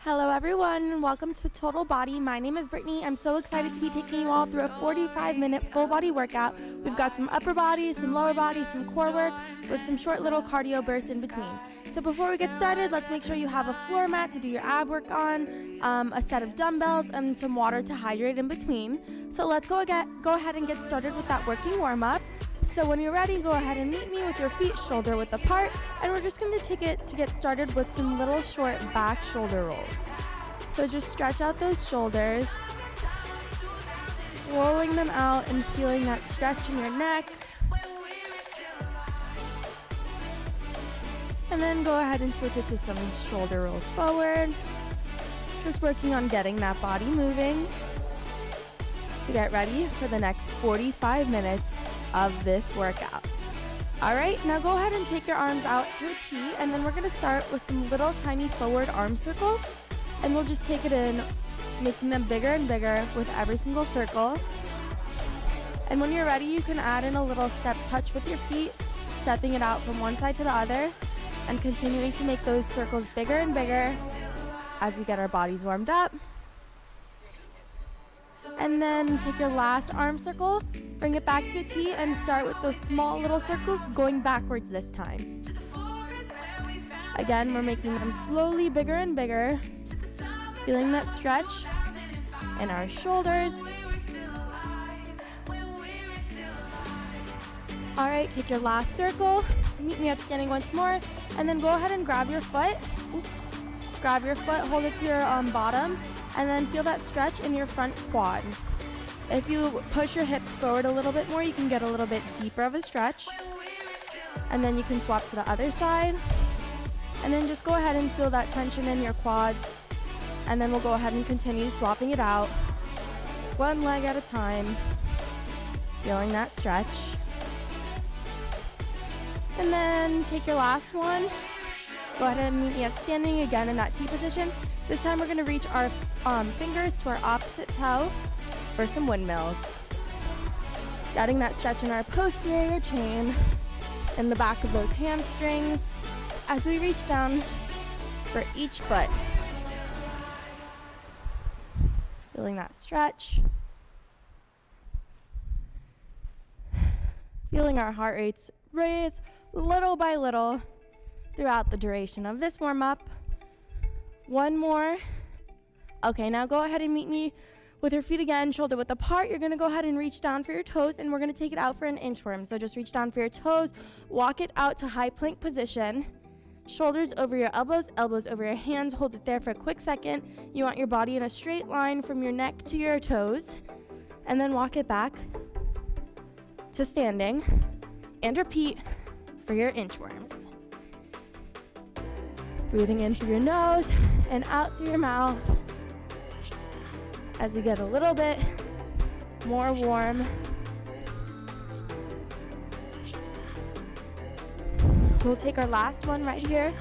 Hello everyone, and welcome to Total Body. My name is Brittany. I'm so excited to be taking you all through a 45-minute full body workout. We've got some upper body, some lower body, some core work, with some short little cardio bursts in between. So before we get started, let's make sure you have a floor mat to do your ab work on, a set of dumbbells, and some water to hydrate in between. So let's go ahead and get started with that working warm-up. So when you're ready, go ahead and meet me with your feet shoulder width apart, and we're just going to take it to get started with some little short back shoulder rolls. So just stretch out those shoulders, rolling them out and feeling that stretch in your neck. And then go ahead and switch it to some shoulder rolls forward. Just working on getting that body moving to get ready for the next 45 minutes of this workout. All right, now go ahead and take your arms out to a T, and then we're going to start with some little tiny forward arm circles, and we'll just take it in, making them bigger and bigger with every single circle. And when you're ready, you can add in a little step touch with your feet, stepping it out from one side to the other, and continuing to make those circles bigger and bigger as we get our bodies warmed up. And then take your last arm circle, bring it back to a T, and start with those small little circles going backwards this time. Again, we're making them slowly bigger and bigger, feeling that stretch in our shoulders. All right, take your last circle, meet me up standing once more, and then go ahead and grab your foot. Grab your foot, hold it to your bottom, and then feel that stretch in your front quad. If you push your hips forward a little bit more, you can get a little bit deeper of a stretch. And then you can swap to the other side. And then just go ahead and feel that tension in your quads. And then we'll go ahead and continue swapping it out, one leg at a time, feeling that stretch. And then take your last one. Go ahead and meet me up standing again in that T position. This time we're going to reach our fingers to our opposite toe for some windmills. Getting that stretch in our posterior chain in the back of those hamstrings as we reach down for each foot. Feeling that stretch. Feeling our heart rates raise little by little throughout the duration of this warm-up. One more. Okay, now go ahead and meet me with your feet again, shoulder width apart. You're going to go ahead and reach down for your toes, and we're going to take it out for an inchworm. So just reach down for your toes, walk it out to high plank position, shoulders over your elbows, elbows over your hands. Hold it there for a quick second. You want your body in a straight line from your neck to your toes, and then walk it back to standing, and repeat for your inchworms. Breathing in through your nose and out through your mouth as you get a little bit more warm. We'll take our last one right here.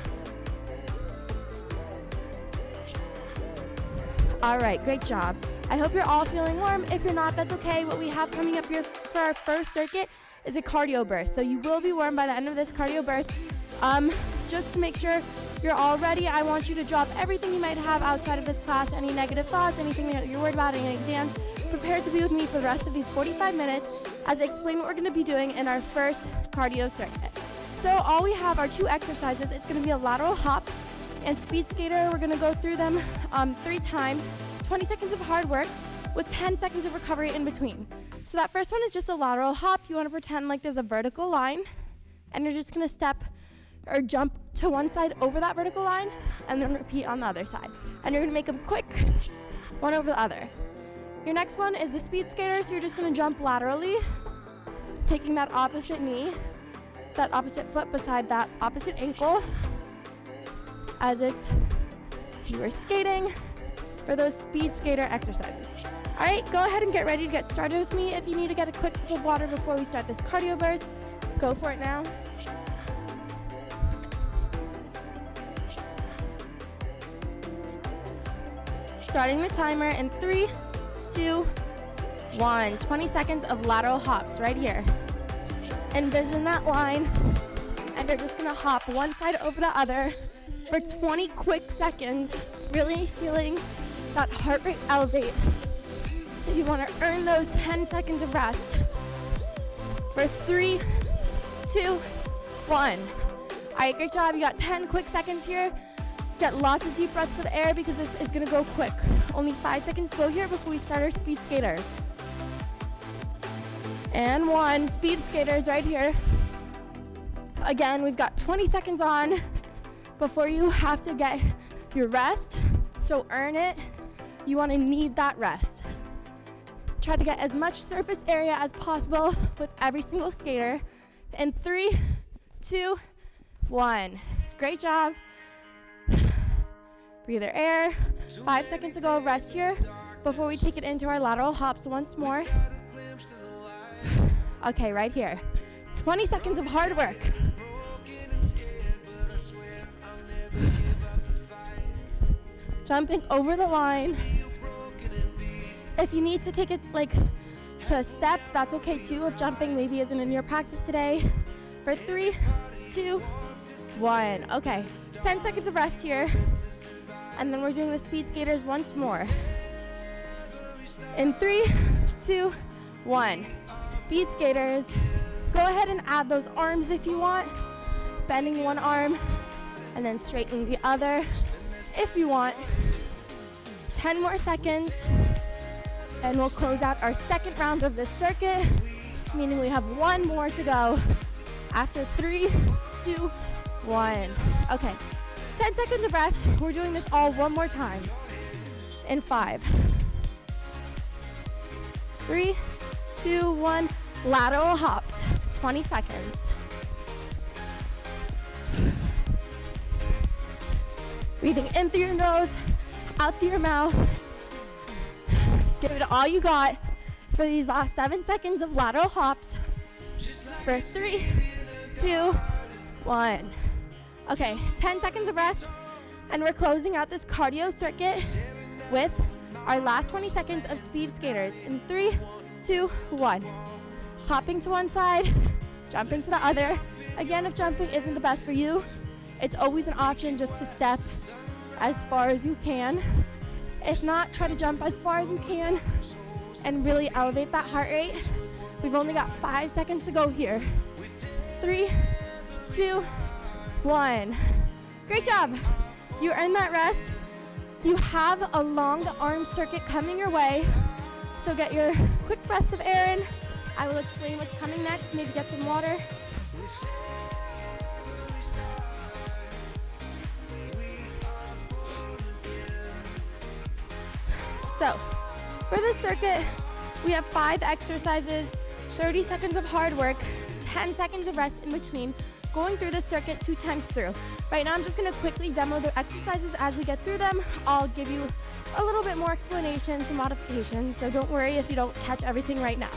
All right, great job. I hope you're all feeling warm. If you're not, that's okay. What we have coming up here for our first circuit is a cardio burst. So you will be warm by the end of this cardio burst. Just to make sure you're all ready, I want you to drop everything you might have outside of this class, any negative thoughts, anything that you're worried about, any exams. Prepare to be with me for the rest of these 45 minutes as I explain what we're going to be doing in our first cardio circuit. So all we have are two exercises. It's going to be a lateral hop and speed skater. We're going to go through them 3 times, 20 seconds of hard work with 10 seconds of recovery in between. So that first one is just a lateral hop. You want to pretend like there's a vertical line, and you're just going to step or jump to one side over that vertical line, and then repeat on the other side. And you're going to make them quick, one over the other. Your next one is the speed skater, so you're just going to jump laterally, taking that opposite knee, that opposite foot beside that opposite ankle, as if you were skating for those speed skater exercises. All right, go ahead and get ready to get started with me. If you need to get a quick sip of water before we start this cardio burst, go for it now. Starting the timer in 3, 2, 1. 20 seconds of lateral hops right here. Envision that line, and you're just gonna hop one side over the other for 20 quick seconds really feeling that heart rate elevate. So you want to earn those 10 seconds of rest. For 3, 2, 1. All right, great job. You got 10 quick seconds here. Get lots of deep breaths of air because this is going to go quick. Only 5 seconds to go here before we start our speed skaters. And 1, speed skaters right here. Again, we've got 20 seconds on before you have to get your rest. So earn it. You want to need that rest. Try to get as much surface area as possible with every single skater. In 3, 2, 1. Great job. Breather air. 5 seconds to go. Rest here before we take it into our lateral hops once more. Okay, right here. 20 seconds of hard work. Jumping over the line. If you need to take it to a step, that's okay too. If jumping maybe isn't in your practice today. For 3, 2, 1. Okay, 10 seconds of rest here. And then we're doing the speed skaters once more. In 3, 2, 1. Speed skaters. Go ahead and add those arms if you want. Bending one arm and then straightening the other if you want. 10 more seconds. And we'll close out our second round of this circuit, meaning we have 1 more to go. After 3, 2, 1. Okay, 10 seconds of rest. We're doing this all one more time. In 5, 3, 2, 1. Lateral hops, 20 seconds. Breathing in through your nose, out through your mouth. Give it all you got for these last 7 seconds of lateral hops. For 3, 2, 1. Okay, 10 seconds of rest, and we're closing out this cardio circuit with our last 20 seconds of speed skaters. In 3, 2, 1. Hopping to one side, jumping to the other. Again, if jumping isn't the best for you, it's always an option just to step as far as you can. If not, try to jump as far as you can and really elevate that heart rate. We've only got 5 seconds to go here. 3, 2, 1. Great job. You earned that rest. You have a long arm circuit coming your way, so get your quick breaths of air in. I will explain what's coming next. Maybe get some water. So, for this circuit, we have 5 exercises, 30 seconds of hard work, 10 seconds of rest in between, going through this circuit 2 times through. Right now, I'm just going to quickly demo the exercises as we get through them. I'll give you a little bit more explanation, some modifications, so don't worry if you don't catch everything right now.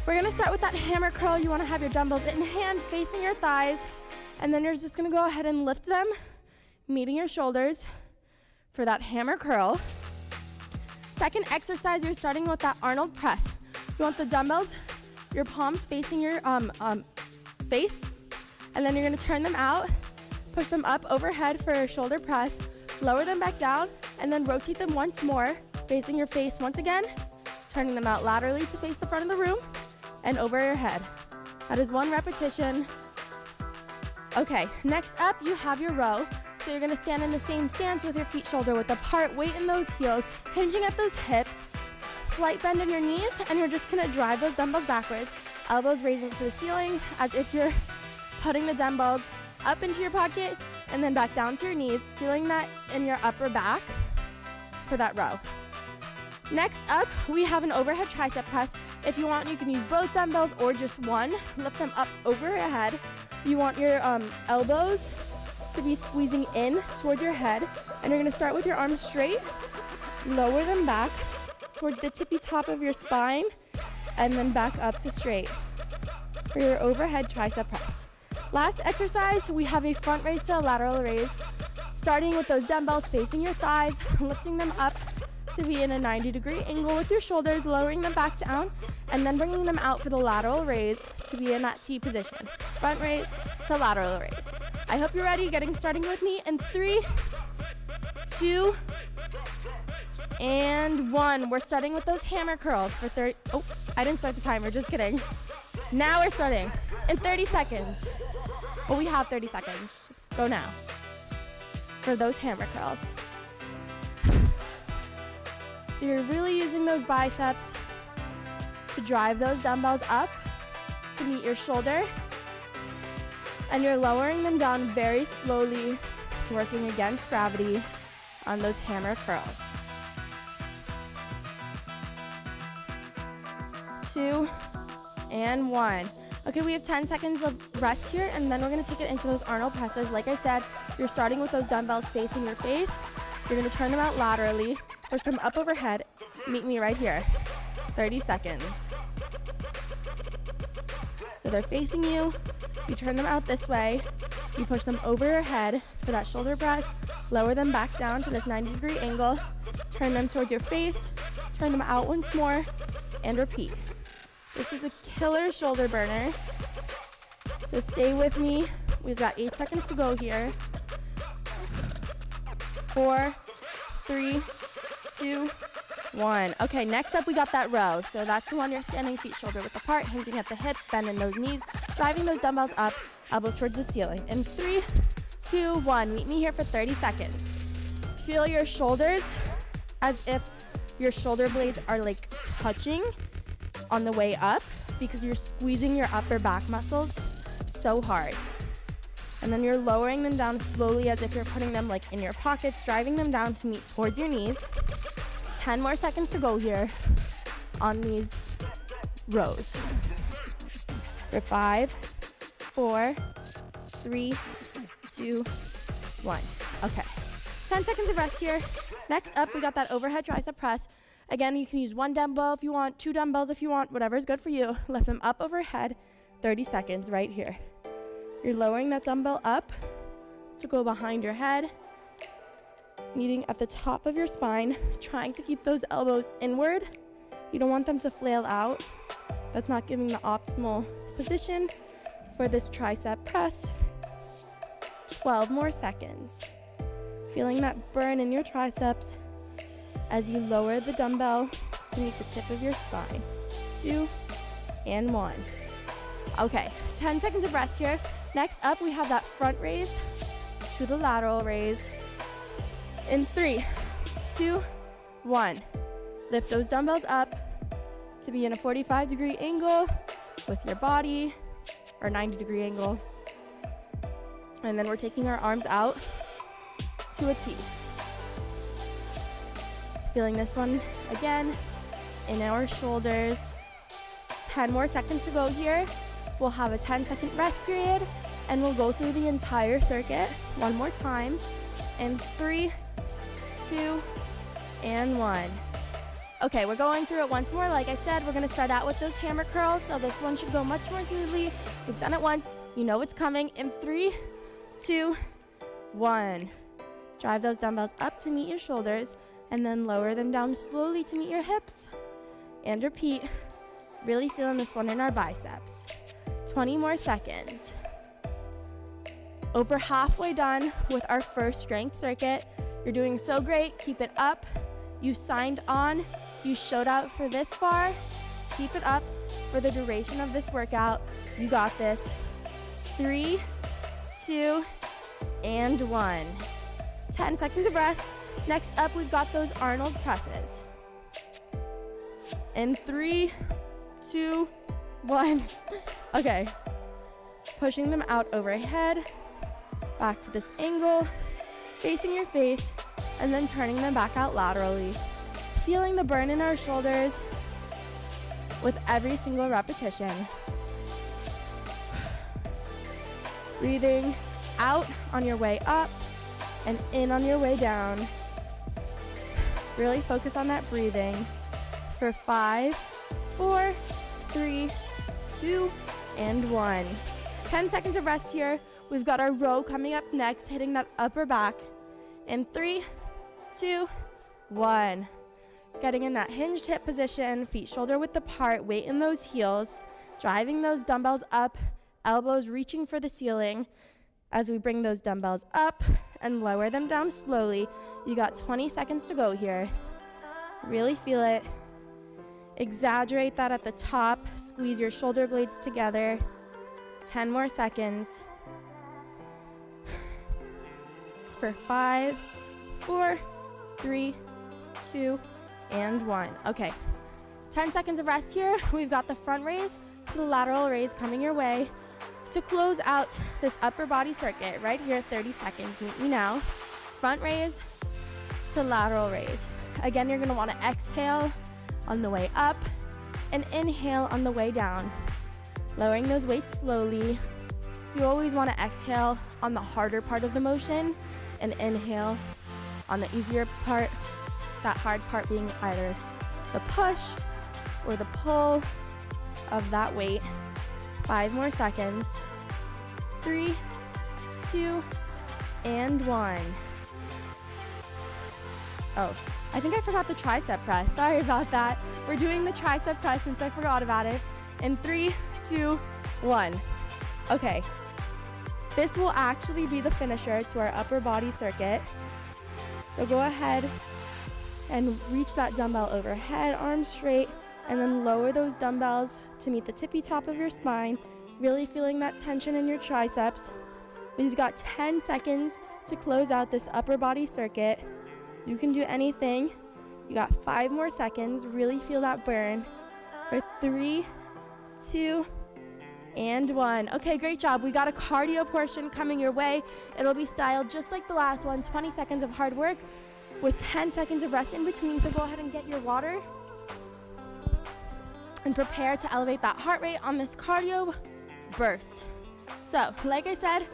We're going to start with that hammer curl. You want to have your dumbbells in hand facing your thighs, and then you're just going to go ahead and lift them, meeting your shoulders for that hammer curl. Second exercise, you're starting with that Arnold Press. You want the dumbbells, your palms facing your face, and then you're going to turn them out, push them up overhead for a shoulder press, lower them back down, and then rotate them once more, facing your face once again, turning them out laterally to face the front of the room, and over your head. That is 1 repetition. Okay, next up, you have your row. So you're gonna stand in the same stance with your feet shoulder width apart, weight in those heels, hinging at those hips, slight bend in your knees, and you're just gonna drive those dumbbells backwards, elbows raising to the ceiling as if you're putting the dumbbells up into your pocket and then back down to your knees, feeling that in your upper back for that row. Next up, we have an overhead tricep press. If you want, you can use both dumbbells or just one. Lift them up over your head. You want your elbows to be squeezing in towards your head, and you're going to start with your arms straight, lower them back towards the tippy top of your spine, and then back up to straight for your overhead tricep press. Last exercise, we have a front raise to a lateral raise, starting with those dumbbells facing your thighs, lifting them up to be in a 90-degree angle with your shoulders, lowering them back down, and then bringing them out for the lateral raise to be in that T position. Front raise to lateral raise. I hope you're ready, starting with me in 3, 2, and 1. We're starting with those hammer curls for 30. Oh, I didn't start the timer, just kidding. Now we're starting in 30 seconds. Well, we have 30 seconds. Go now for those hammer curls. So you're really using those biceps to drive those dumbbells up to meet your shoulder, and you're lowering them down very slowly, working against gravity on those hammer curls. 2 and 1. Okay, we have 10 seconds of rest here, and then we're gonna take it into those Arnold presses. Like I said, you're starting with those dumbbells facing your face. You're gonna turn them out laterally, push them up overhead, meet me right here. 30 seconds. So they're facing you, you turn them out this way, you push them over your head for that shoulder press, lower them back down to this 90-degree angle, turn them towards your face, turn them out once more, and repeat. This is a killer shoulder burner, so stay with me. We've got 8 seconds to go here. 4, 3, 2, 1. Okay, next up we got that row. So that's the one you're standing feet shoulder width apart, hinging at the hips, bending those knees, driving those dumbbells up, elbows towards the ceiling. In 3, 2, 1. Meet me here for 30 seconds. Feel your shoulders as if your shoulder blades are like touching on the way up because you're squeezing your upper back muscles so hard. And then you're lowering them down slowly as if you're putting them like in your pockets, driving them down to meet towards your knees. 10 more seconds to go here on these rows. For 5, 4, 3, 2, 1. Okay. 10 seconds of rest here. Next up, we got that overhead tricep press. Again, you can use 1 dumbbell if you want, 2 dumbbells if you want, whatever's good for you. Lift them up overhead, 30 seconds right here. You're lowering that dumbbell up to go behind your head, meeting at the top of your spine, trying to keep those elbows inward. You don't want them to flail out. That's not giving the optimal position for this tricep press. 12 more seconds. Feeling that burn in your triceps as you lower the dumbbell to meet the tip of your spine. 2 and 1. Okay, 10 seconds of rest here. Next up, we have that front raise to the lateral raise. In 3, 2, 1. Lift those dumbbells up to be in a 45-degree angle with your body, or 90-degree angle. And then we're taking our arms out to a T. Feeling this one again in our shoulders. 10 more seconds to go here. We'll have a 10-second rest period, and we'll go through the entire circuit one more time. In 3, 2, and 1. Okay, we're going through it once more. Like I said, we're gonna start out with those hammer curls, so this one should go much more smoothly. We've done it once, you know it's coming. In 3, 2, 1. Drive those dumbbells up to meet your shoulders, and then lower them down slowly to meet your hips. And repeat. Really feeling this one in our biceps. 20 more seconds. Over halfway done with our first strength circuit. You're doing so great. Keep it up. You signed on. You showed out for this far. Keep it up for the duration of this workout. You got this. 3, 2, and 1. 10 seconds of rest. Next up, we've got those Arnold presses. In 3, 2, 1. Okay. Pushing them out overhead, back to this angle, facing your face, and then turning them back out laterally. Feeling the burn in our shoulders with every single repetition. Breathing out on your way up and in on your way down. Really focus on that breathing. For 5, 4, 3, 2, and 1. 10 seconds of rest here. We've got our row coming up next, hitting that upper back. In 3, 2, 1. Getting in that hinged hip position, feet shoulder width apart, weight in those heels, driving those dumbbells up, elbows reaching for the ceiling. As we bring those dumbbells up and lower them down slowly, you got 20 seconds to go here. Really feel it. Exaggerate that at the top. Squeeze your shoulder blades together. 10 more seconds. For 5, 4, 3, 2, and 1. Okay. 10 seconds of rest here. We've got the front raise to the lateral raise coming your way to close out this upper body circuit right here. 30 seconds. Meet me now. Front raise to lateral raise. Again, you're going to want to exhale on the way up and inhale on the way down. Lowering those weights slowly. You always want to exhale on the harder part of the motion and inhale on the easier part, that hard part being either the push or the pull of that weight. 5 more seconds. 3, 2, and 1. Oh, I think I forgot the tricep press. Sorry about that. We're doing the tricep press since I forgot about it. In 3, 2, 1. Okay. This will actually be the finisher to our upper body circuit. So go ahead and reach that dumbbell overhead, arms straight, and then lower those dumbbells to meet the tippy top of your spine, really feeling that tension in your triceps. We've got 10 seconds to close out this upper body circuit. You can do anything. You got 5 more seconds. Really feel that burn. For 3, 2, and 1. Okay, great job. We got a cardio portion coming your way. It'll be styled just like the last one. 20 seconds of hard work with 10 seconds of rest in between. So go ahead and get your water and prepare to elevate that heart rate on this cardio burst. So, like I said,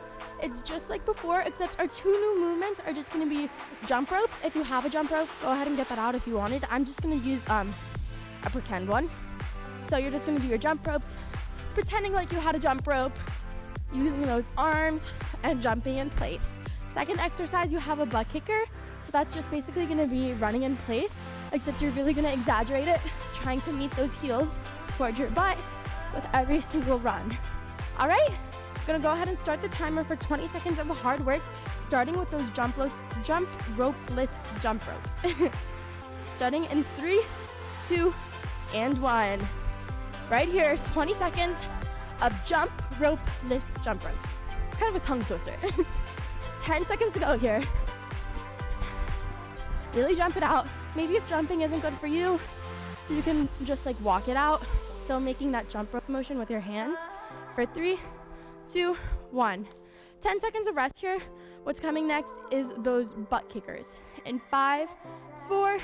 it's just like before, except our 2 new movements are just going to be jump ropes. If you have a jump rope, go ahead and get that out if you wanted. I'm just going to use a pretend one. So you're just going to do your jump ropes, pretending like you had a jump rope, using those arms and jumping in place. Second exercise, you have a butt kicker. So that's just basically going to be running in place, except you're really going to exaggerate it, trying to meet those heels towards your butt with every single run. All right? Gonna go ahead and start the timer for 20 seconds of hard work, starting with those jump ropeless jump ropes. Starting in 3, 2, and 1. Right here, 20 seconds of jump ropeless jump ropes. It's kind of a tongue twister. 10 seconds to go here. Really jump it out. Maybe if jumping isn't good for you, you can just like walk it out, still making that jump rope motion with your hands. For 3, 2, 1. 10 seconds of rest here. What's coming next is those butt kickers. In 5, 4,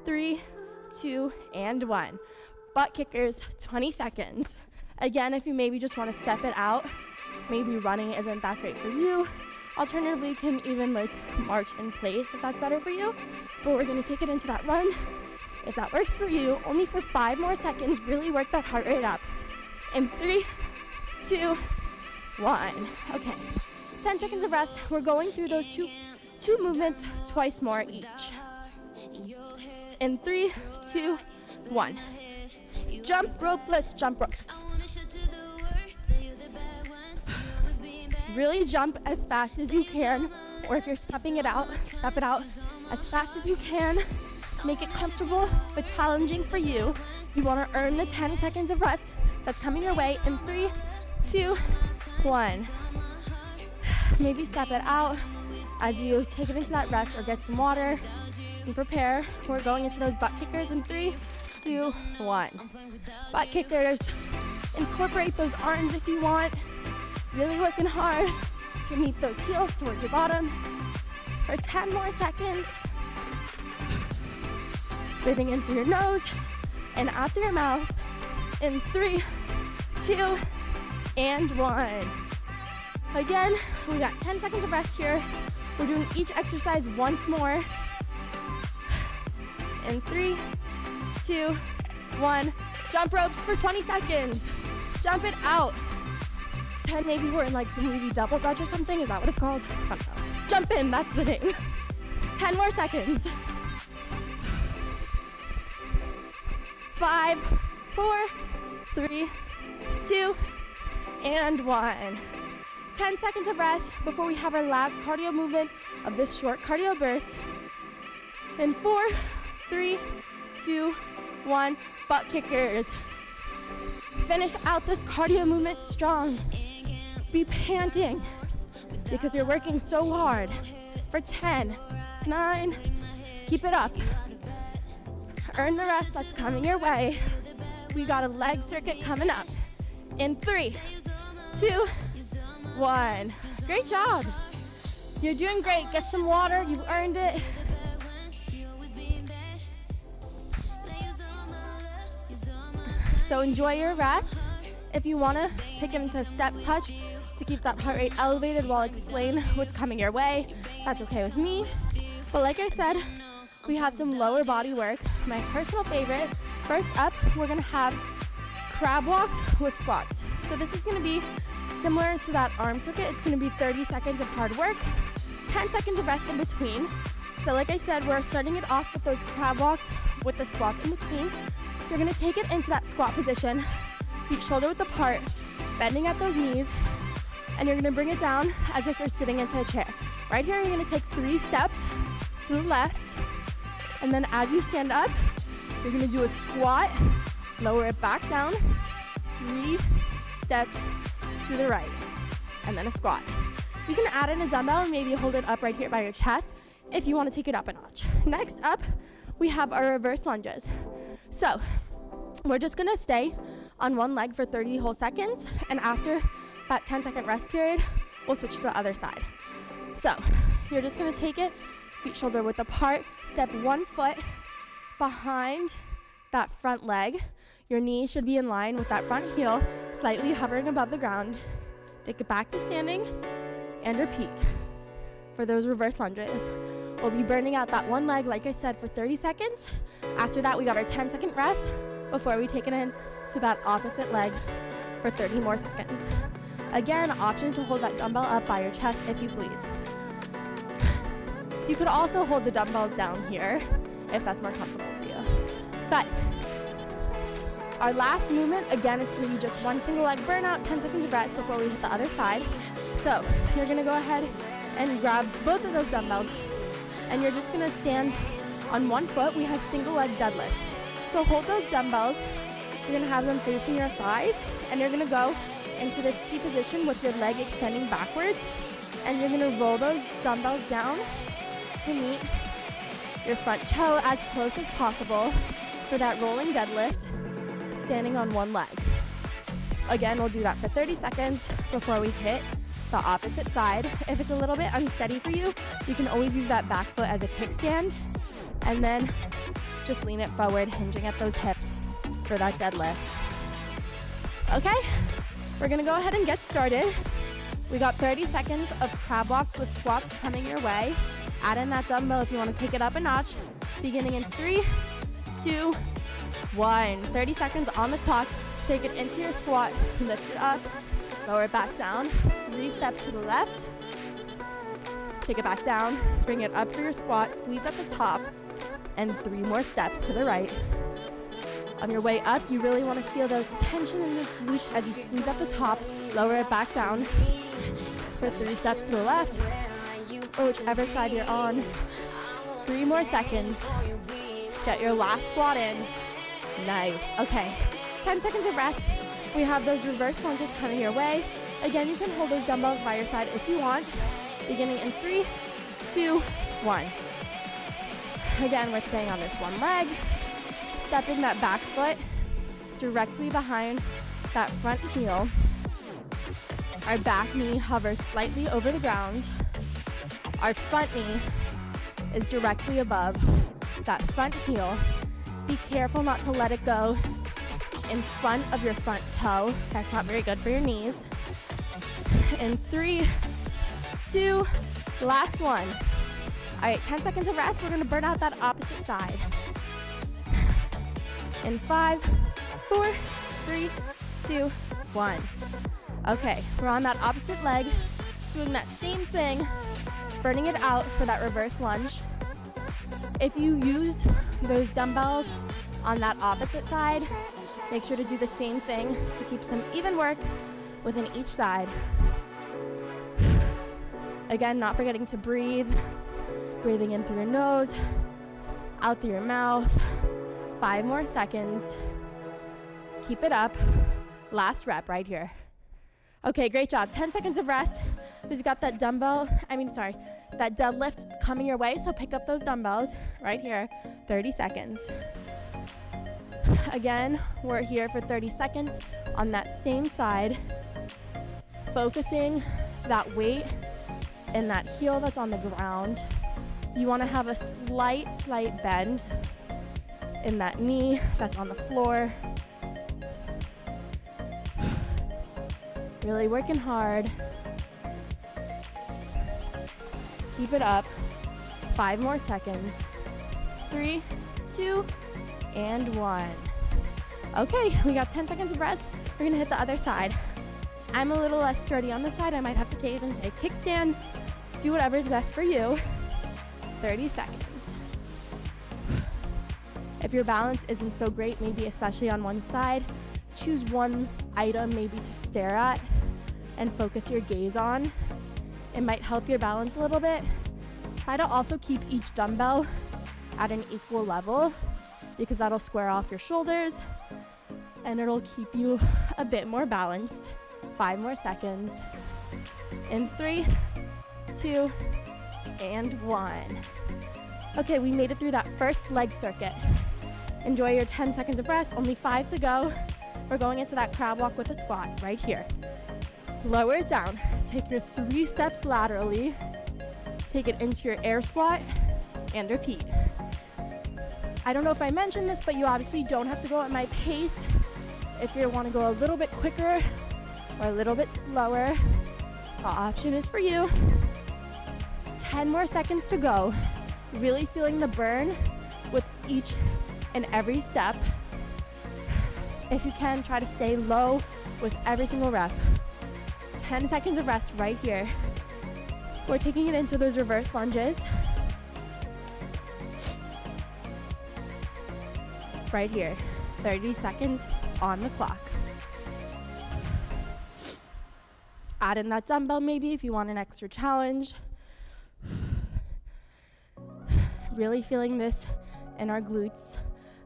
3, 2, and 1. Butt kickers, 20 seconds. Again, if you maybe just want to step it out, maybe running isn't that great for you. Alternatively, you can even like march in place if that's better for you. But we're going to take it into that run. If that works for you, only for 5 more seconds, really work that heart rate up. In 3, 2, 1. Okay. 10 seconds of rest. We're going through those two movements twice more each. In 3, 2, 1. Jump ropeless jump ropes. Really jump as fast as you can, or if you're stepping it out, step it out as fast as you can. Make it comfortable but challenging for you. You want to earn the 10 seconds of rest that's coming your way in 3, 2, 1. Maybe step it out as you take it into that rest or get some water and prepare. We're going into those butt kickers in 3, 2, 1. Butt kickers. Incorporate those arms if you want. Really working hard to meet those heels towards your bottom. For 10 more seconds. Breathing in through your nose and out through your mouth. In 3, 2, and 1. Again, we got 10 seconds of rest here. We're doing each exercise once more. In 3, 2, 1. Jump ropes for 20 seconds. Jump it out. 10, maybe we're in like the movie Double Dutch or something. Is that what it's called? I don't know. Jump in, that's the name. 10 more seconds. 5, 4, 3, 2, and 1. 10 seconds of rest before we have our last cardio movement of this short cardio burst. In 4, 3, 2, 1. Butt kickers. Finish out this cardio movement strong. Be panting because you're working so hard. For 10, 9, keep it up. Earn the rest that's coming your way. We got a leg circuit coming up. In 3, 2, 1. Great job. You're doing great. Get some water. You've earned it. So enjoy your rest. If you want to, take it into a step touch to keep that heart rate elevated while I explain what's coming your way. That's okay with me. But like I said, we have some lower body work. My personal favorite. First up, we're going to have crab walks with squats. So this is going to be similar to that arm circuit. It's going to be 30 seconds of hard work, 10 seconds of rest in between. So like I said, we're starting it off with those crab walks with the squats in between. So you're going to take it into that squat position, feet shoulder width apart, bending at those knees, and you're going to bring it down as if you're sitting into a chair. Right here, you're going to take 3 steps to the left, and then as you stand up, you're going to do a squat, lower it back down, 3 steps to the right, and then a squat. You can add in a dumbbell and maybe hold it up right here by your chest if you want to take it up a notch. Next up, we have our reverse lunges. So we're just going to stay on one leg for 30 whole seconds, and after that 10-second rest period, we'll switch to the other side. So you're just going to take it, feet shoulder width apart, step 1 foot behind that front leg. Your knee should be in line with that front heel, slightly hovering above the ground. Take it back to standing and repeat. For those reverse lunges, we'll be burning out that one leg, like I said, for 30 seconds. After that, we got our 10-second rest before we take it in to that opposite leg for 30 more seconds. Again, option to hold that dumbbell up by your chest if you please. You could also hold the dumbbells down here if that's more comfortable for you. But our last movement, again, it's going to be just one single leg burnout, 10 seconds of rest before we hit the other side. So you're going to go ahead and grab both of those dumbbells, and you're just going to stand on one foot. We have single leg deadlifts. So hold those dumbbells. You're going to have them facing your thighs, and you're going to go into this T position with your leg extending backwards, and you're going to roll those dumbbells down to meet your front toe as close as possible for that rolling deadlift, standing on one leg. Again, we'll do that for 30 seconds before we hit the opposite side. If it's a little bit unsteady for you, you can always use that back foot as a kickstand, and then just lean it forward, hinging at those hips for that deadlift. Okay, we're gonna go ahead and get started. We got 30 seconds of crab walks with squats coming your way. Add in that dumbbell if you want to take it up a notch. Beginning in 3, 2, 1. 30 seconds on the clock. Take it into your squat, lift it up, lower it back down. 3 steps to the left. Take it back down, bring it up for your squat, squeeze at the top, and 3 more steps to the right. On your way up, you really want to feel those tension in your glutes as you squeeze at the top, lower it back down for 3 steps to the left, or whichever side you're on. 3 more seconds. Get your last squat in. Nice. Okay, 10 seconds of rest. We have those reverse lunges coming your way. Again, you can hold those dumbbells by your side if you want. Beginning in 3, 2, 1. Again, we're staying on this one leg. Stepping that back foot directly behind that front heel. Our back knee hovers slightly over the ground. Our front knee is directly above that front heel. Be careful not to let it go in front of your front toe. That's not very good for your knees. In 3, 2, last one. All right, 10 seconds of rest. We're gonna burn out that opposite side. In 5, 4, 3, 2, 1. Okay, we're on that opposite leg, doing that same thing, burning it out for that reverse lunge. If you used those dumbbells on that opposite side, make sure to do the same thing to keep some even work within each side. Again, not forgetting to breathe. Breathing in through your nose, out through your mouth. 5 more seconds. Keep it up. Last rep right here. Okay, great job. 10 seconds of rest. We've got that that deadlift coming your way, so pick up those dumbbells right here. 30 seconds. Again, we're here for 30 seconds on that same side, focusing that weight and that heel that's on the ground. You want to have a slight bend in that knee that's on the floor. Really working hard. Keep it up. 5 more seconds. 3, 2, and 1. Okay, we got 10 seconds of rest. We're gonna hit the other side. I'm a little less sturdy on this side. I might have to take a kickstand. Do whatever's best for you. 30 seconds. If your balance isn't so great, maybe especially on one side, choose one item maybe to stare at and focus your gaze on. It might help your balance a little bit. Try to also keep each dumbbell at an equal level because that'll square off your shoulders and it'll keep you a bit more balanced. 5 more seconds. In 3, 2, and 1. Okay, we made it through that first leg circuit. Enjoy your 10 seconds of rest, only 5 to go. We're going into that crab walk with a squat right here. Lower it down. Take your 3 steps laterally. Take it into your air squat and repeat. I don't know if I mentioned this, but you obviously don't have to go at my pace. If you want to go a little bit quicker or a little bit slower, the option is for you. 10 more seconds to go. Really feeling the burn with each and every step. If you can, try to stay low with every single rep. 10 seconds of rest right here. We're taking it into those reverse lunges. Right here. 30 seconds on the clock. Add in that dumbbell maybe if you want an extra challenge. Really feeling this in our glutes.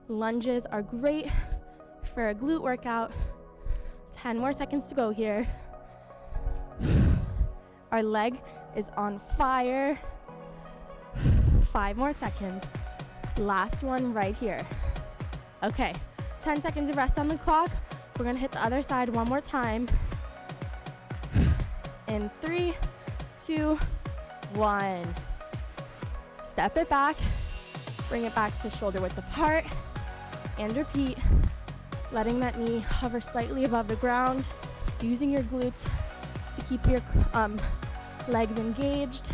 Lunges are great for a glute workout. 10 more seconds to go here. Our leg is on fire. 5 more seconds. Last one right here. Okay, 10 seconds of rest on the clock. We're gonna hit the other side one more time. In 3, 2, 1. Step it back. Bring it back to shoulder width apart. And repeat. Letting that knee hover slightly above the ground. Using your glutes to keep your legs engaged.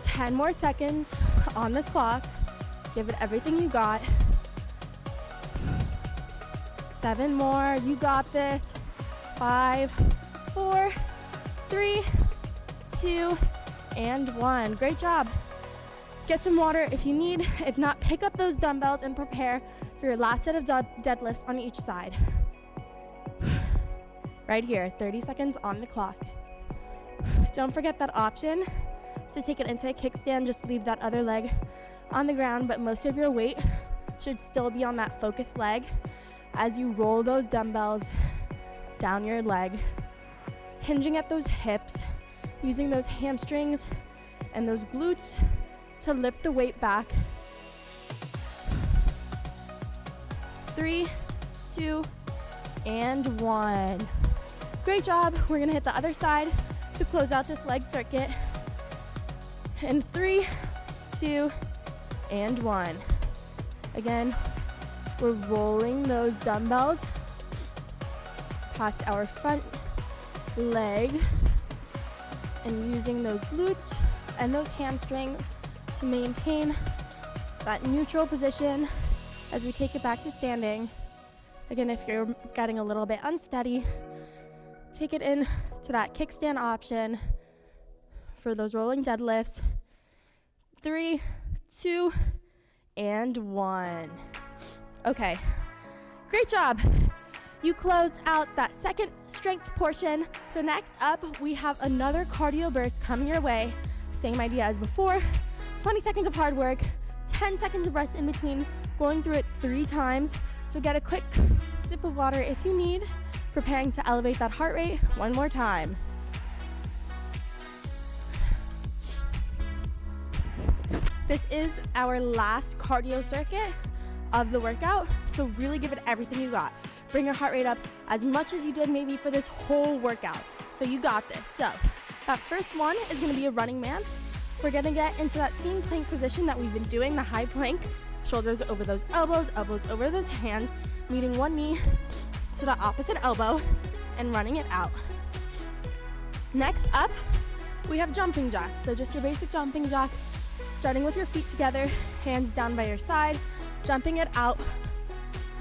10 more seconds on the clock. Give it everything you got. 7 more. You got this. 5, 4, 3, 2, and 1. Great job. Get some water if you need. If not, pick up those dumbbells and prepare for your last set of deadlifts on each side. Right here, 30 seconds on the clock. Don't forget that option to take it into a kickstand. Just leave that other leg on the ground, but most of your weight should still be on that focused leg as you roll those dumbbells down your leg, hinging at those hips, using those hamstrings and those glutes to lift the weight back. 3, 2, and 1. Great job. We're gonna hit the other side to close out this leg circuit. In 3, 2, and 1. Again, we're rolling those dumbbells past our front leg and using those glutes and those hamstrings to maintain that neutral position as we take it back to standing. Again, if you're getting a little bit unsteady, take it in to that kickstand option for those rolling deadlifts. 3, 2, and 1. Okay, great job. You closed out that second strength portion. So next up, we have another cardio burst coming your way. Same idea as before. 20 seconds of hard work, 10 seconds of rest in between, going through it 3 times. So get a quick sip of water if you need, preparing to elevate that heart rate one more time. This is our last cardio circuit of the workout, so really give it everything you got. Bring your heart rate up as much as you did maybe for this whole workout. So you got this. So that first one is gonna be a running man. We're gonna get into that same plank position that we've been doing, the high plank. Shoulders over those elbows, elbows over those hands, meeting one knee to the opposite elbow and running it out. Next up, we have jumping jacks. So just your basic jumping jack, starting with your feet together, hands down by your side, jumping it out.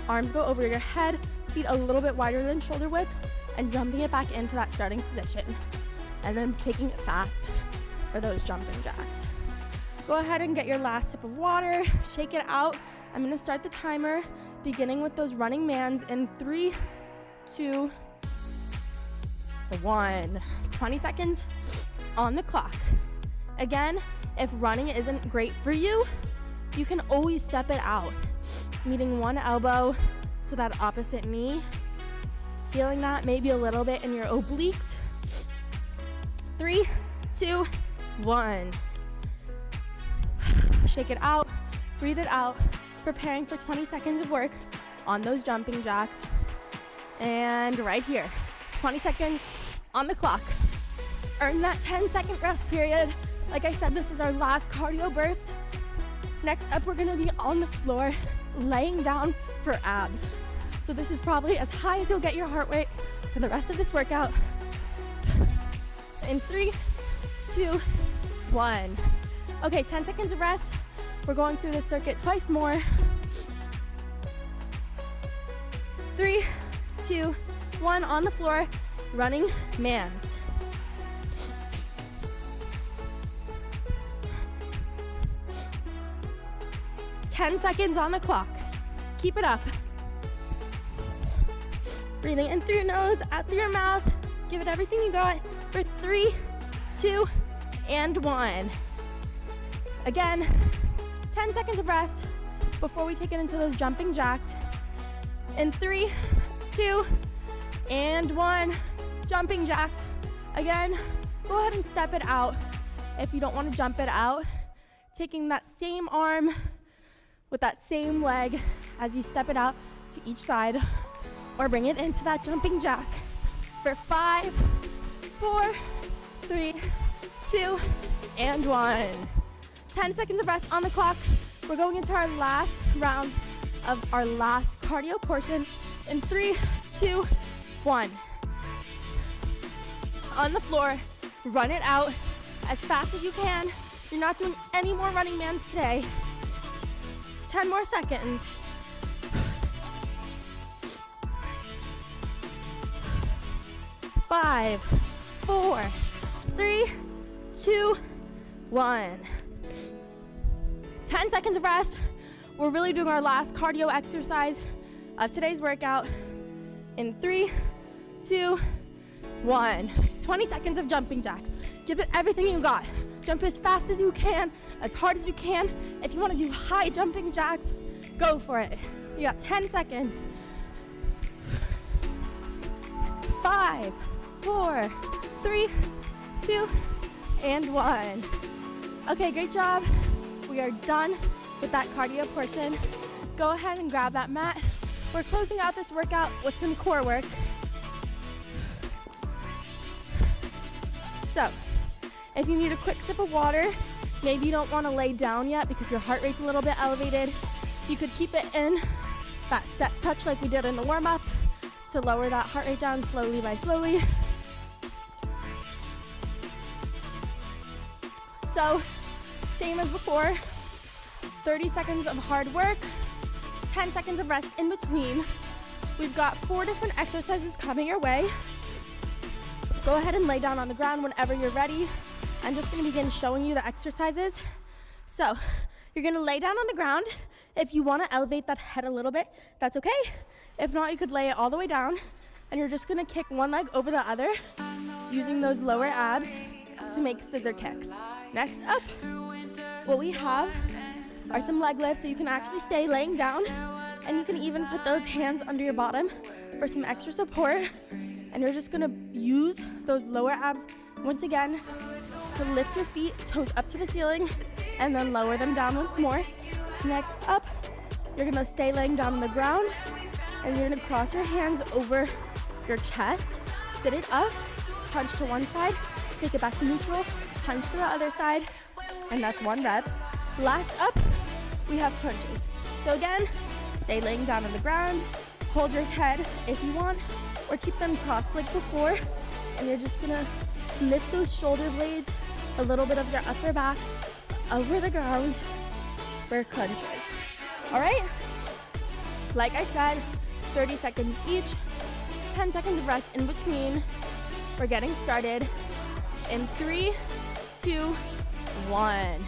Arms go over your head, feet a little bit wider than shoulder width, and jumping it back into that starting position. And then taking it fast for those jumping jacks. Go ahead and get your last sip of water, shake it out. I'm gonna start the timer, beginning with those running mans in 3, 2, 1. 20 seconds on the clock. Again, if running isn't great for you, you can always step it out. Meeting one elbow to that opposite knee. Feeling that maybe a little bit in your obliques. 3, 2, 1. Shake it out, breathe it out, preparing for 20 seconds of work on those jumping jacks. And right here, 20 seconds on the clock. Earn that 10-second rest period. Like I said, this is our last cardio burst. Next up, we're gonna be on the floor, laying down for abs. So this is probably as high as you'll get your heart rate for the rest of this workout. In 3, 2, 1. Okay, 10 seconds of rest. We're going through this circuit twice more. 3, 2, 1, on the floor, running mans. Ten seconds on the clock. Keep it up. Breathing in through your nose, out through your mouth. Give it everything you got for 3, 2, and 1. Again, 10 seconds of rest before we take it into those jumping jacks. In 3, 2, and 1. Jumping jacks. Again, go ahead and step it out. If you don't want to jump it out, taking that same arm with that same leg as you step it out to each side, or bring it into that jumping jack for 5, 4, 3, 2, and 1. 10 seconds of rest on the clock. We're going into our last round of our last cardio portion in 3, 2, 1. On the floor, run it out as fast as you can. You're not doing any more running mans today. 10 more seconds. 5, 4, 3, 2, 1. 10 seconds of rest. We're really doing our last cardio exercise of today's workout in 3, 2, 1. 20 seconds of jumping jacks. Give it everything you got. Jump as fast as you can, as hard as you can. If you want to do high jumping jacks, go for it. You got 10 seconds. 5, 4, 3, 2, and 1. Okay, great job. We are done with that cardio portion. Go ahead and grab that mat. We're closing out this workout with some core work. So, if you need a quick sip of water, maybe you don't want to lay down yet because your heart rate's a little bit elevated, you could keep it in that step touch like we did in the warm-up to lower that heart rate down slowly by slowly. So, same as before, 30 seconds of hard work, 10 seconds of rest in between. We've got 4 different exercises coming your way. Go ahead and lay down on the ground whenever you're ready. I'm just gonna begin showing you the exercises. So, you're gonna lay down on the ground. If you wanna elevate that head a little bit, that's okay. If not, you could lay it all the way down, and you're just gonna kick one leg over the other, using those lower abs to make scissor kicks. Next up, what we have are some leg lifts, so you can actually stay laying down, and you can even put those hands under your bottom for some extra support. And you're just gonna use those lower abs once again to lift your feet, toes up to the ceiling, and then lower them down once more. Next up, you're gonna stay laying down on the ground, and you're gonna cross your hands over your chest, sit it up, punch to one side, take it back to neutral, punch to the other side, and that's one rep. Last up, we have crunches. So again, stay laying down on the ground, hold your head if you want, or keep them crossed like before, and you're just gonna lift those shoulder blades, a little bit of your upper back over the ground for crunches. All right, like I said, 30 seconds each, 10 seconds of rest in between. We're getting started in 3, 2, 1.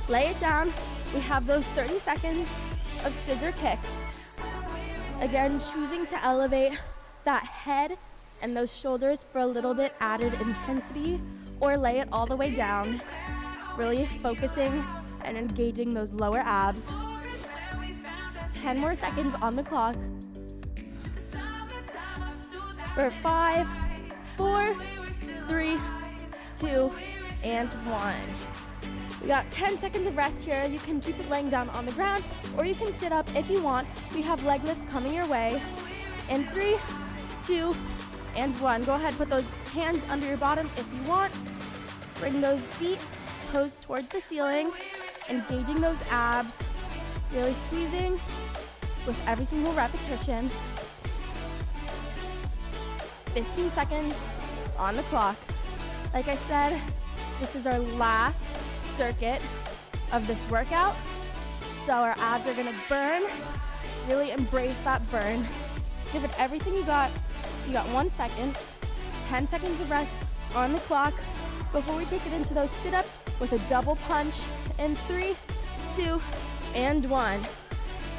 Lay it down. We have those 30 seconds of scissor kicks. Again, choosing to elevate that head and those shoulders for a little bit added intensity, or lay it all the way down, really focusing and engaging those lower abs. 10 more seconds on the clock. For 5, 4, 3, 2, and 1. We got 10 seconds of rest here. You can keep it laying down on the ground, or you can sit up if you want. We have leg lifts coming your way. In 3, 2, and 1. Go ahead, put those hands under your bottom if you want. Bring those feet, toes towards the ceiling, engaging those abs, really squeezing with every single repetition. 15 seconds on the clock. Like I said, this is our last circuit of this workout. So our abs are gonna burn. Really embrace that burn. Give it everything you got. You got 1 second. 10 seconds of rest on the clock before we take it into those sit-ups with a double punch in 3, 2, and 1.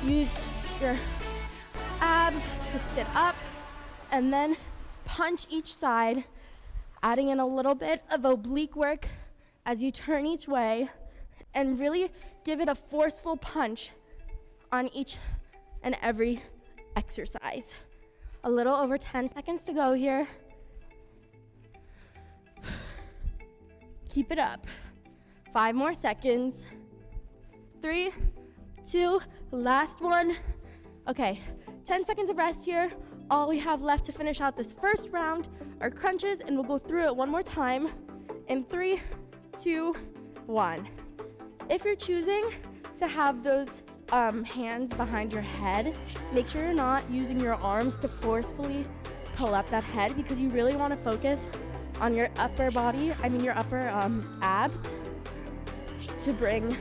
Use your abs to sit up and then punch each side, adding in a little bit of oblique work as you turn each way, and really give it a forceful punch on each and every exercise. A little over 10 seconds to go here. Keep it up. 5 more seconds. 3, 2, last one. Okay, 10 seconds of rest here. All we have left to finish out this first round are crunches, and we'll go through it one more time in 3, 2, 1. If you're choosing to have those hands behind your head, make sure you're not using your arms to forcefully pull up that head, because you really want to focus on your upper body, your upper abs, to bring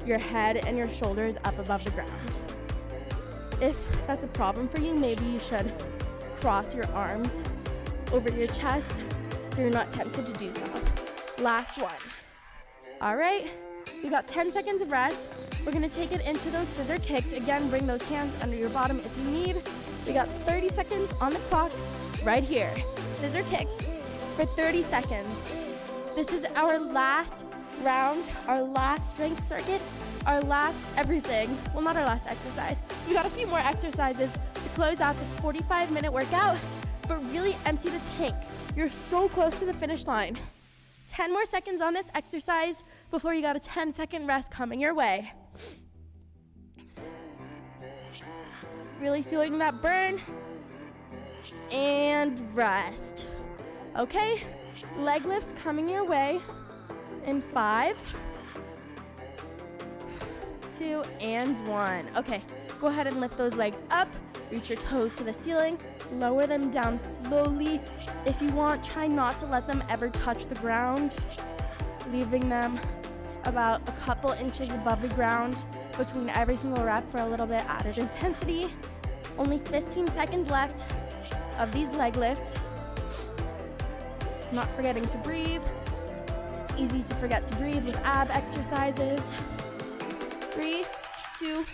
your head and your shoulders up above the ground. If that's a problem for you, maybe you should cross your arms over your chest so you're not tempted to do so. Last one. All right, we got 10 seconds of rest. We're gonna take it into those scissor kicks. Again, bring those hands under your bottom if you need. We got 30 seconds on the clock right here. Scissor kicks for 30 seconds. This is our last round, our last strength circuit, our last everything. Well, not our last exercise. We got a few more exercises to close out this 45-minute workout, but really empty the tank. You're so close to the finish line. 10 more seconds on this exercise before you got a 10-second rest coming your way. Really feeling that burn, and rest. Okay, leg lifts coming your way in 5, 2, and 1. Okay, go ahead and lift those legs up, reach your toes to the ceiling, lower them down slowly. If you want, try not to let them ever touch the ground, leaving them about a couple inches above the ground between every single rep for a little bit added intensity. Only 15 seconds left of these leg lifts. Not forgetting to breathe. It's easy to forget to breathe with ab exercises. 3, 2,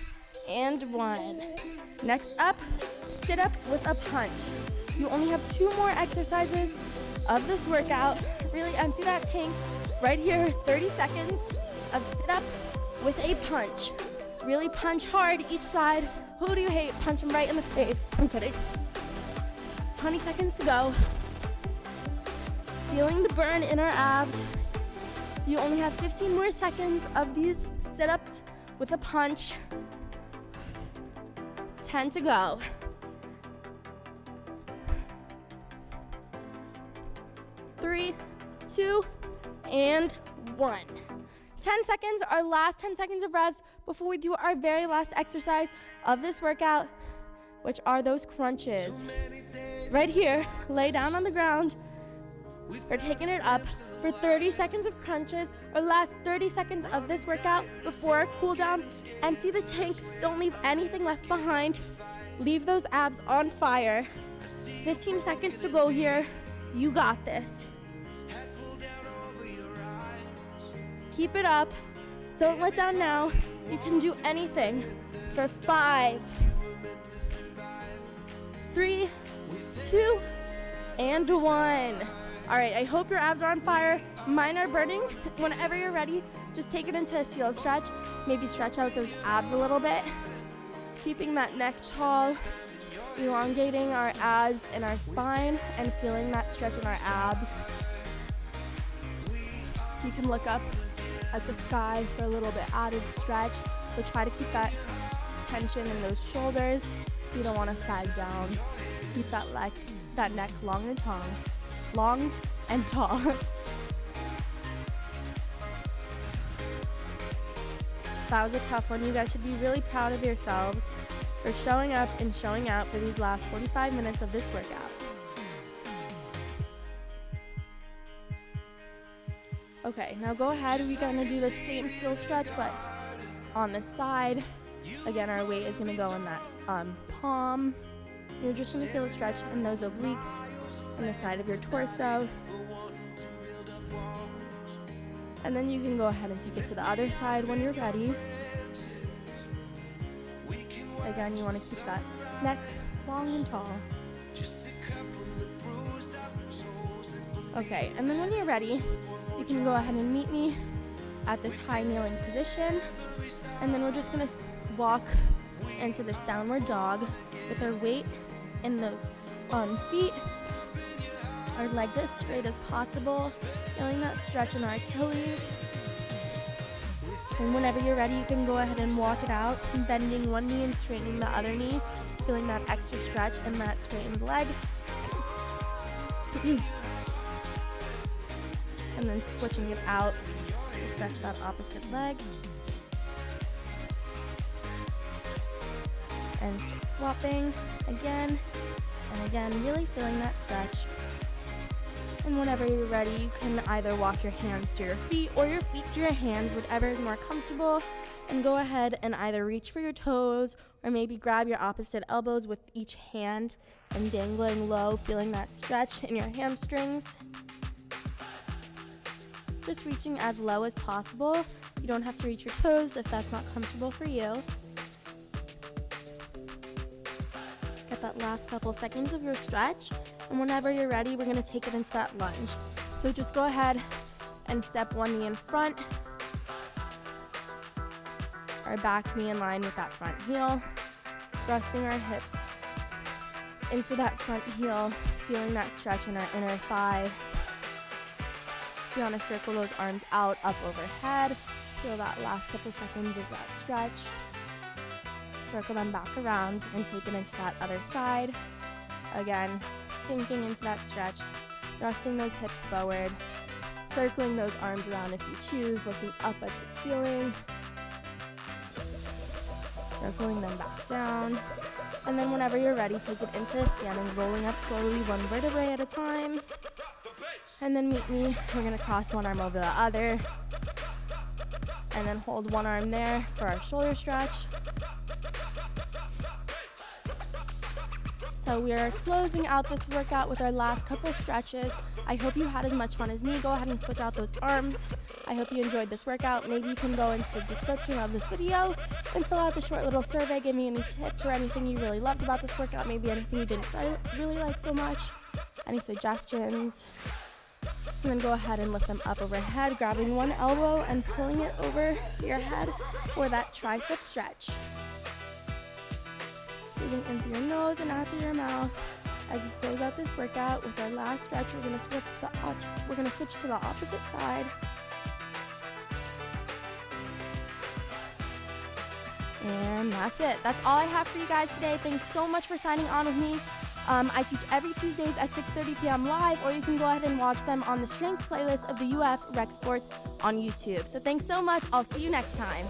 and 1. Next up, sit up with a punch. You only have 2 more exercises of this workout. Really empty that tank right here. 30 seconds of sit up with a punch. Really punch hard each side. Who do you hate? Punch them right in the face. I'm kidding. 20 seconds to go. Feeling the burn in our abs. You only have 15 more seconds of these sit-ups with a punch. 10 to go. 3, 2, and 1. 10 seconds, our last 10 seconds of rest before we do our very last exercise of this workout, which are those crunches. Right here, lay down on the ground. We're taking it up for 30 seconds of crunches, or last 30 seconds of this workout before our cool down. Empty the tank, don't leave anything left behind. Leave those abs on fire. 15 seconds to go here. You got this. Keep it up. Don't let down now. You can do anything. For 5, 3, 2, and 1. All right, I hope your abs are on fire. Mine are burning. Whenever you're ready, just take it into a seal stretch. Maybe stretch out those abs a little bit. Keeping that neck tall, elongating our abs and our spine, and feeling that stretch in our abs. You can look up at the sky for a little bit added stretch, but try to keep that tension in those shoulders. You don't want to sag down. Keep that neck long and tall. Long and tall. That was a tough one. You guys should be really proud of yourselves for showing up and showing out for these last 45 minutes of this workout. Okay, now go ahead. We're gonna do the same seal stretch, but on the side. Again, our weight is gonna go in that palm. You're just gonna feel a stretch in those obliques on the side of your torso. And then you can go ahead and take it to the other side when you're ready. Again, you want to keep that neck long and tall. Okay, and then when you're ready, you can go ahead and meet me at this high kneeling position. And then we're just going to walk into this downward dog with our weight in those feet. Our legs as straight as possible, feeling that stretch in our Achilles. And whenever you're ready, you can go ahead and walk it out, bending one knee and straightening the other knee, feeling that extra stretch in that straightened leg. And then switching it out, stretch that opposite leg. And swapping again and again, really feeling that stretch. And whenever you're ready, you can either walk your hands to your feet or your feet to your hands, whatever is more comfortable. And go ahead and either reach for your toes or maybe grab your opposite elbows with each hand and dangling low, feeling that stretch in your hamstrings. Just reaching as low as possible. You don't have to reach your toes if that's not comfortable for you. Get that last couple seconds of your stretch. And whenever you're ready, we're gonna take it into that lunge. So just go ahead and step one knee in front. Our back knee in line with that front heel. Thrusting our hips into that front heel, feeling that stretch in our inner thigh. You wanna circle those arms out, up overhead. Feel that last couple seconds of that stretch. Circle them back around and take it into that other side. Again, sinking into that stretch, thrusting those hips forward, circling those arms around if you choose, looking up at the ceiling, circling them back down, and then whenever you're ready, take it into standing, rolling up slowly, one vertebrae at a time, and then meet me. We're going to cross one arm over the other, and then hold one arm there for our shoulder stretch. So we are closing out this workout with our last couple stretches. I hope you had as much fun as me. Go ahead and switch out those arms. I hope you enjoyed this workout. Maybe you can go into the description of this video and fill out the short little survey. Give me any tips or anything you really loved about this workout. Maybe anything you didn't really like so much. Any suggestions. And then go ahead and lift them up overhead, grabbing one elbow and pulling it over your head for that tricep stretch. Breathing in through your nose and out through your mouth. As you close out this workout with our last stretch, we're going to switch to the opposite side. And that's it. That's all I have for you guys today. Thanks so much for signing on with me. I teach every Tuesdays at 6:30 p.m. live, or you can go ahead and watch them on the strength playlist of the UF Rec Sports on YouTube. So thanks so much. I'll see you next time.